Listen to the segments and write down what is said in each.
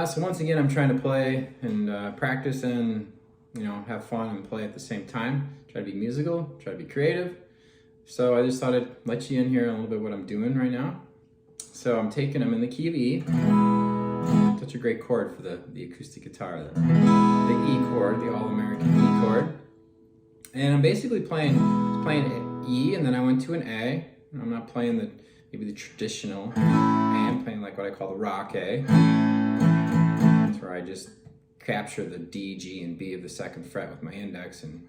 So once again, I'm trying to play and practice and, you know, have fun and play at the same time. Try to be musical, try to be creative. So I just thought I'd let you in here a little bit what I'm doing right now. So I'm in the key of E. Such a great chord for the acoustic guitar. The E chord, the all-American E chord. And I'm basically playing E, and then I went to an A. I'm not playing maybe the traditional A. I'm playing like what I call the rock A. That's where I just capture the D, G, and B of the second fret with my index and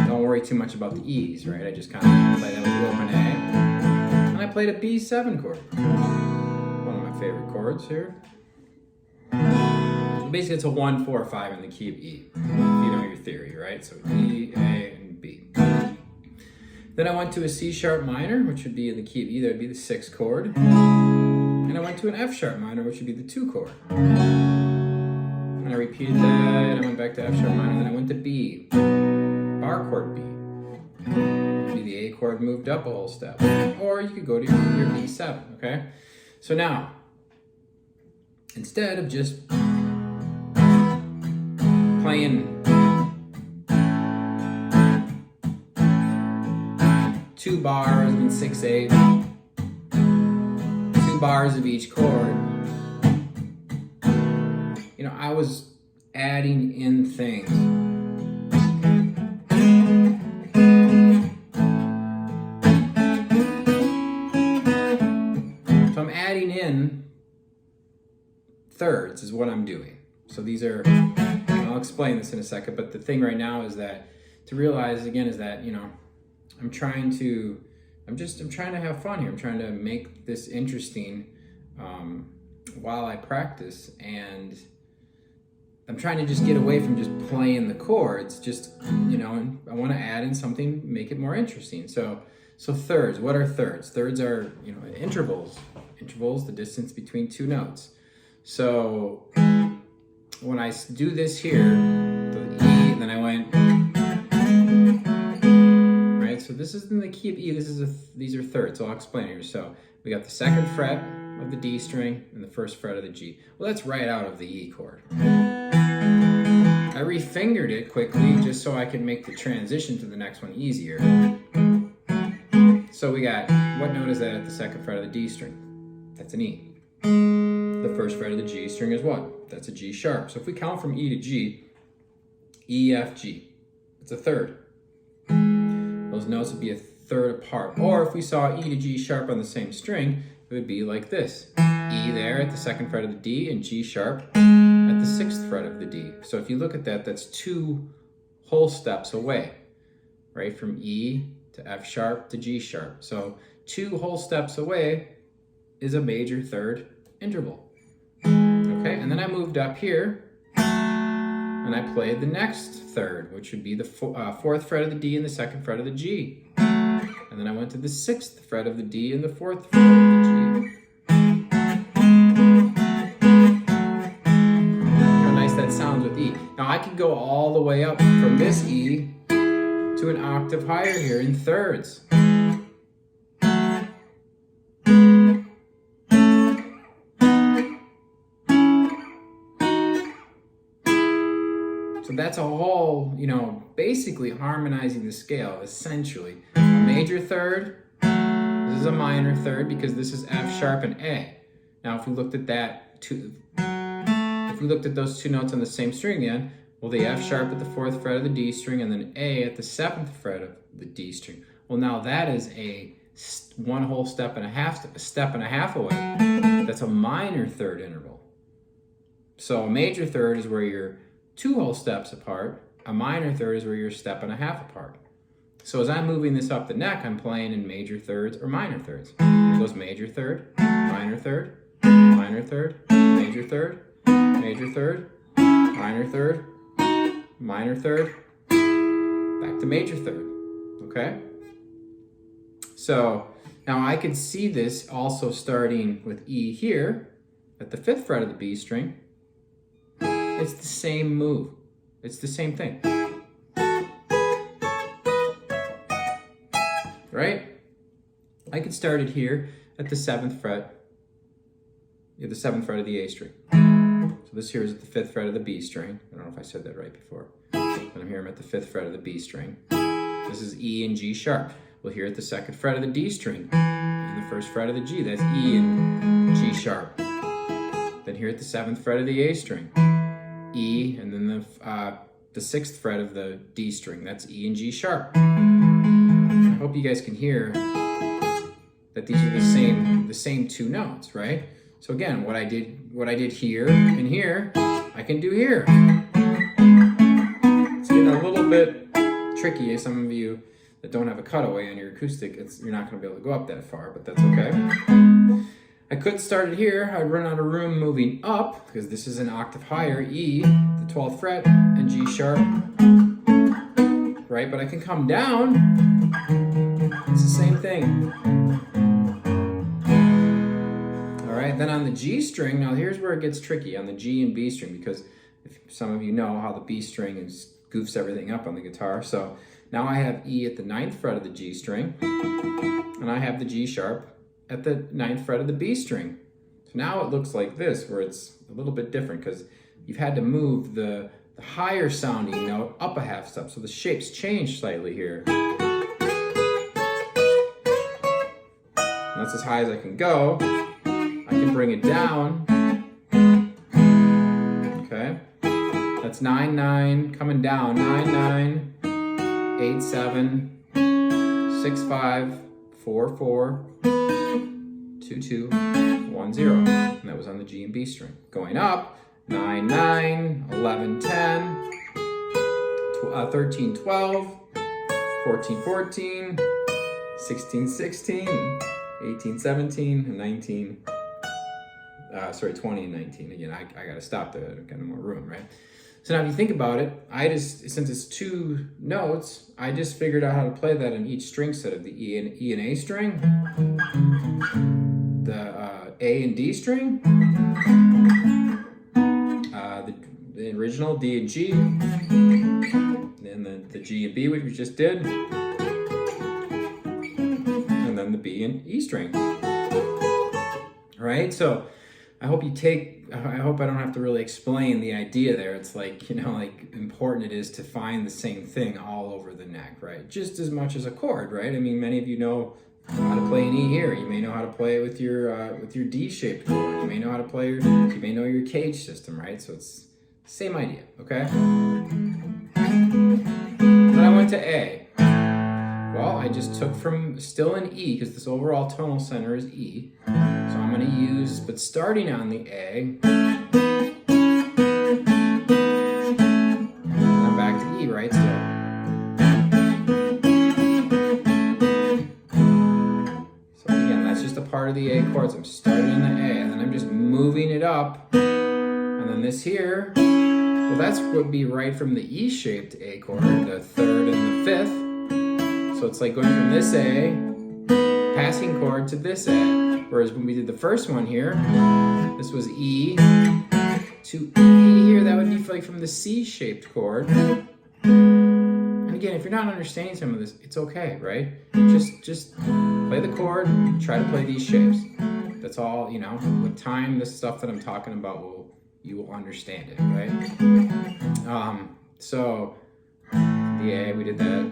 don't worry too much about the E's, right? I just kind of play that with the open A. And I played a B7 chord. One of my favorite chords here. Basically, it's a 1, 4, 5 in the key of E, if you know your theory, right? So E, A, and B. Then I went to a C sharp minor, which would be in the key of E, that would be the 6th chord. And I went to an F sharp minor, which would be the 2 chord. And I repeated that, and I went back to F sharp minor, and then I went to B, bar chord B. Maybe the A chord moved up a whole step. Or you could go to your B7, okay? So now, instead of just playing 2 bars in 6/8, 2 bars of each chord, you know, I was adding in things. So I'm adding in thirds is what I'm doing. So these are, I'll explain this in a second, but the thing right now is that to realize again is that, you know, I'm trying to have fun here. I'm trying to make this interesting while I practice, and I'm trying to just get away from just playing the chords, just, you know, and I want to add in something, make it more interesting. So thirds, what are thirds? Thirds are, you know, intervals, the distance between 2 notes. So when I do this here, the E, and then I went, right? So this is in the key of E. These are thirds. So I'll explain here. So we got the 2nd fret of the D string and the 1st fret of the G. Well, that's right out of the E chord. I refingered it quickly just so I could make the transition to the next one easier. So we got, what note is that at the 2nd fret of the D string? That's an E. The 1st fret of the G string is what? That's a G sharp. So if we count from E to G, E, F, G, it's a third. Those notes would be a third apart. Or if we saw E to G sharp on the same string, it would be like this. E there at the 2nd fret of the D and G sharp at the 6th fret of the D. So if you look at that, that's 2 whole steps away, right? From E to F sharp to G sharp. So 2 whole steps away is a major third interval. Okay, and then I moved up here and I played the next third, which would be the 4th fret of the D and the 2nd fret of the G. And then I went to the 6th fret of the D and the 4th fret of the G. How nice that sounds with E. Now I could go all the way up from this E to an octave higher here in thirds. So that's a whole, you know, basically harmonizing the scale, essentially. A major third, this is a minor third because this is F sharp and A. Now if we looked at those 2 notes on the same string again, well, the F sharp at the 4th fret of the D string and then A at the 7th fret of the D string. Well, now that is a 1 whole step and a half away. That's a minor third interval. So a major third is where you're 2 whole steps apart. A minor third is where you're a step and a half apart. So as I'm moving this up the neck, I'm playing in major thirds or minor thirds. Here goes major third, minor third, minor third, major third, major third, minor third, minor third, back to major third, okay? So now I could see this also starting with E here at the 5th fret of the B string. It's the same move. It's the same thing. Right? I could start it here at the 7th fret. The 7th fret of the A string. So this here is at the 5th fret of the B string. I don't know if I said that right before. But I'm here, I'm at the 5th fret of the B string. This is E and G sharp. We'll hear at the 2nd fret of the D string and the 1st fret of the G. That's E and G sharp. Then here at the 7th fret of the A string, E, and then the 6th fret of the D string. That's E and G sharp. I hope you guys can hear that these are the same two notes, right? So again, what I did here and here, I can do here. It's getting a little bit tricky. Some of you that don't have a cutaway on your acoustic, you're not going to be able to go up that far, but that's okay. I could start it here. I'd run out of room moving up because this is an octave higher, E, the 12th fret, and G sharp, right? But I can come down. It's the same thing. All right, then on the G string, now here's where it gets tricky on the G and B string, because if some of you know how the B string goofs everything up on the guitar. So now I have E at the 9th fret of the G string, and I have the G sharp at the 9th fret of the B string. So now it looks like this, where it's a little bit different because you've had to move the higher sounding note up a half step. So the shape's changed slightly here. And that's as high as I can go. I can bring it down. Okay. That's 9-9 coming down. 9-9, 8-7, 6-5, 4-4, 2-2, 1-0. And that was on the G and B string. Going up, 9-9, 11-10, 13-12, 14-14, 16-16, 18-17, and 20 and 19. Again, I gotta stop there, I've got no more room, right? So now if you think about it, since it's two notes, I just figured out how to play that on each string set of the E and A string, the A and D string, the original D and G, and the G and B, which we just did, and then the B and E string. All right, so I hope I don't have to really explain the idea there. It's like, like important it is to find the same thing all over the neck, right? Just as much as a chord, right? I mean, many of you know how to play an E here. You may know how to play it with your D-shaped chord. You may know how to play you may know your cage system, right? So it's the same idea, okay? Then I went to A. Well, I just took from still an E because this overall tonal center is E. So I'm going to use, but starting on the A, and I'm back to E, right? So again, that's just a part of the A chords. I'm starting in the A, and then I'm just moving it up. And then this here, well, that's would be right from the E-shaped A chord, the 3rd and the 5th. So it's like going from this A, passing chord to this A. Whereas when we did the first one here, this was E to E here. That would be like from the C-shaped chord. And again, if you're not understanding some of this, it's okay, right? Just play the chord, try to play these shapes. That's all, with time, this stuff that I'm talking about, you will understand it, right? So the A, we did that.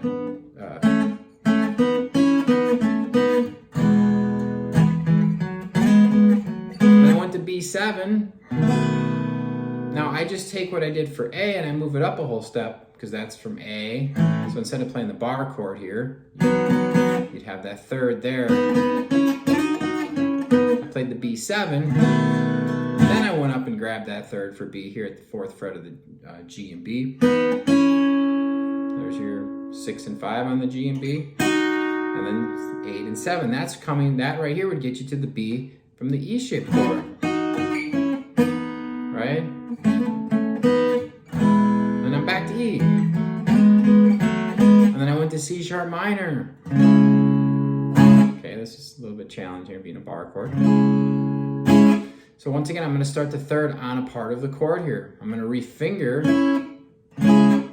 To B7. Now I just take what I did for A and I move it up a whole step because that's from A. So instead of playing the bar chord here, you'd have that 3rd there. I played the B7. Then I went up and grabbed that 3rd for B here at the 4th fret of the G and B. There's your 6 and 5 on the G and B. And then 8 and 7. That right here would get you to the B from the E-shaped chord. Right? And I'm back to E. And then I went to C sharp minor. Okay, this is a little bit challenging here being a bar chord. So once again, I'm going to start the 3rd on a part of the chord here. I'm going to refinger. And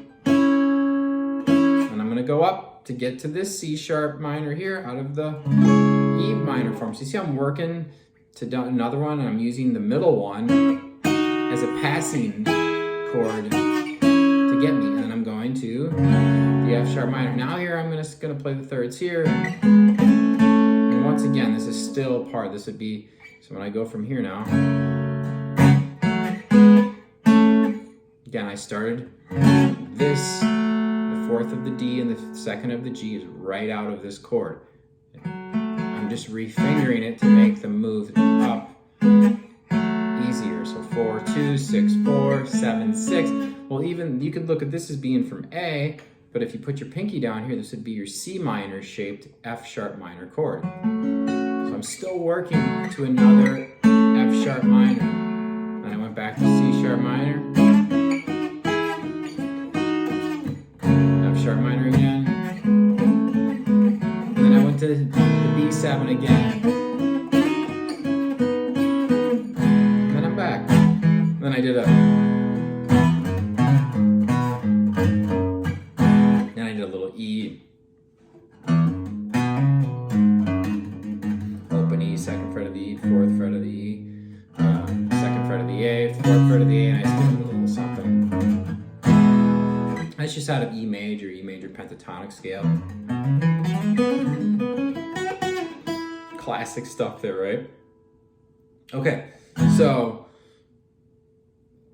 I'm going to go up to get to this C sharp minor here out of the E minor form. So you see I'm working to another one and I'm using the middle one. as a passing chord to get me. And then I'm going to the F sharp minor. Now here I'm gonna play the thirds here. And once again, this is still part. This would be, so when I go from here now, again, I started this, the fourth of the D and the second of the G is right out of this chord. I'm just refingering it to make the move up easier. So 4, 2, 6, 4, 7, 6. Well, even you could look at this as being from A, but if you put your pinky down here, this would be your C minor shaped F sharp minor chord. So I'm still working to another F sharp minor. Then I went back to C sharp minor, F sharp minor again. And then I went to the B7 again. And then I'm back. And then I did a little E, open E, second fret of the E, fourth fret of the E, second fret of the A, fourth fret of the A, and I still did a little something. That's just out of E major pentatonic scale. Classic stuff there, right? Okay, so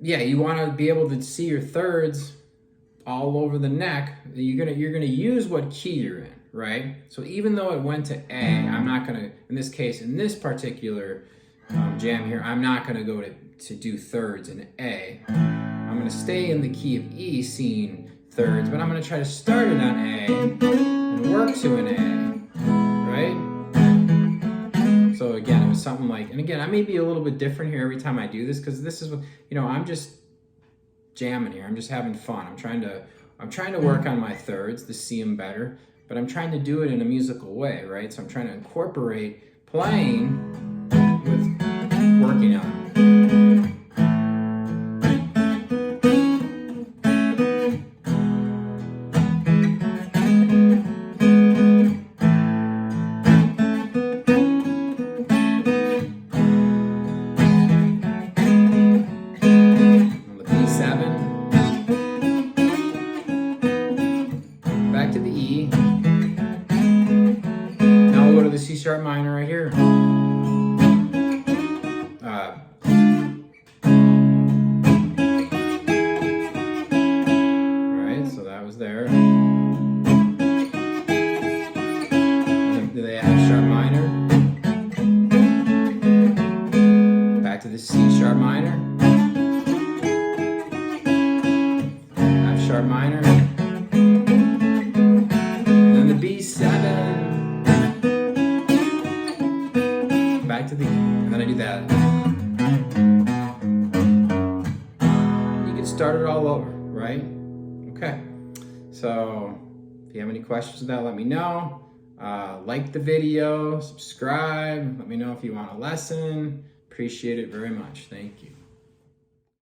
yeah, you want to be able to see your thirds all over the neck. You're gonna use what key you're in, right? So even though it went to A, I'm not gonna, in this case, in this particular jam here, I'm not gonna go to do thirds in A. I'm gonna stay in the key of E, seeing thirds, but I'm gonna try to start it on A and work to an A, right? So again, it was something like, and again, I may be a little bit different here every time I do this, because this is what, I'm just jamming here. I'm just having fun. I'm trying to work on my thirds to see them better, but I'm trying to do it in a musical way, right? So I'm trying to incorporate playing with working on them. Back to the E. Now we'll go to the C sharp minor right here. Right, so that was there. And then to the F sharp minor. Back to the C sharp minor. F sharp minor. B7, back to the E, and then I do that. You can start it all over, right? Okay, so if you have any questions about that, let me know. Like the video, subscribe, let me know if you want a lesson. Appreciate it very much. Thank you.